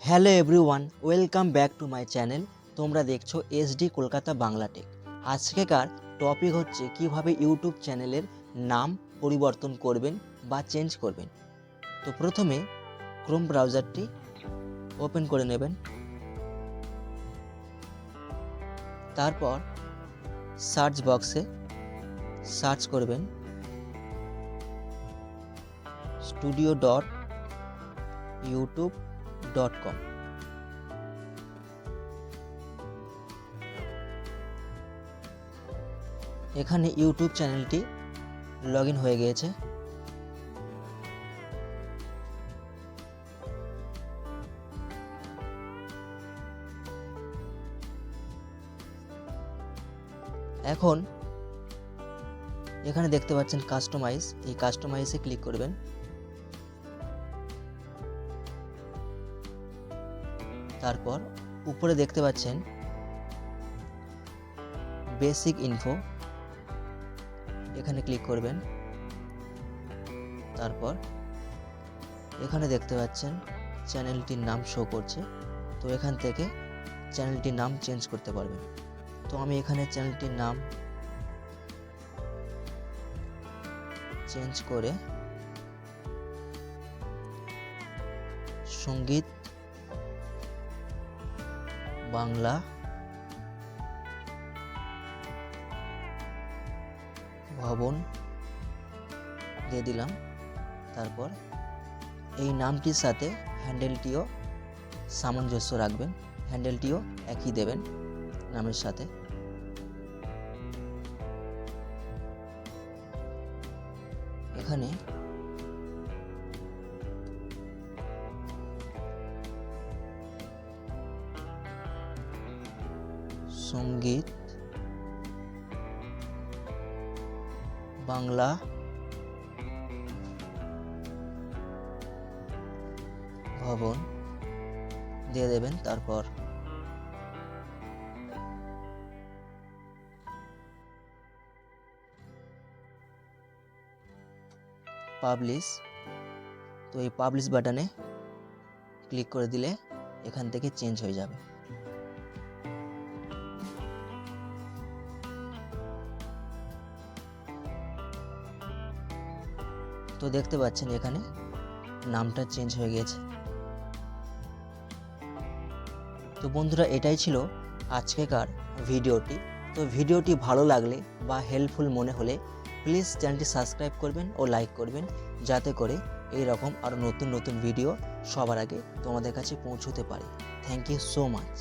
Hello everyone, welcome back to my channel. তোমরা দেখছো SD Kolkata Bangla tech. আজকেকার টপিক হচ্ছে কিভাবে ইউটিউব চ্যানেলের নাম পরিবর্তন করবেন বা চেঞ্জ করবেন। তো প্রথমে ক্রোম ব্রাউজারটি ওপেন করে নেবেন। তারপর সার্চ বক্সে সার্চ করবেন studio.youtube.com। এখানে ইউটিউব চ্যানেলটি লগ ইন হয়ে গিয়েছে। এখন এখানে দেখতে পাচ্ছেন কাস্টমাইজ, এই কাস্টমাইজে ক্লিক করবেন। তারপর উপরে দেখতে পাচ্ছেন বেসিক ইনফো, এখানে ক্লিক করবেন। তারপর এখানে দেখতে পাচ্ছেন চ্যানেলটির নাম শো করছে, তো এখান থেকে চ্যানেলটির নাম চেঞ্জ করতে পারবেন। তো আমি এখানে চ্যানেলটির নাম চেঞ্জ করে সঙ্গীত বাংলা ভবন দিয়ে দিলাম। তারপর এই নামটির সাথে হ্যান্ডেলটিও সামঞ্জস্য রাখবেন, হ্যান্ডেলটিও একই দেবেন নামের সাথে। এখানে সঙ্গীত বাংলা ভবন দিয়ে দেবেন। তারপর পাবলিশ, তো এই পাবলিশ বাটনে ক্লিক করে দিলে এখান থেকে চেঞ্জ হয়ে যাবে। তো দেখতে পাচ্ছেন এখানে নামটা চেঞ্জ হয়ে গেছে। তো বন্ধুরা, এটাই ছিল আজকেকার ভিডিওটি। তো ভিডিওটি ভালো লাগলে বা হেল্পফুল মনে হলে প্লিজ চ্যানেলটি সাবস্ক্রাইব করবেন ও লাইক করবেন, যাতে করে এই রকম আরও নতুন নতুন ভিডিও সবার আগে তোমাদের কাছে পৌঁছতে পারে। Thank you so much.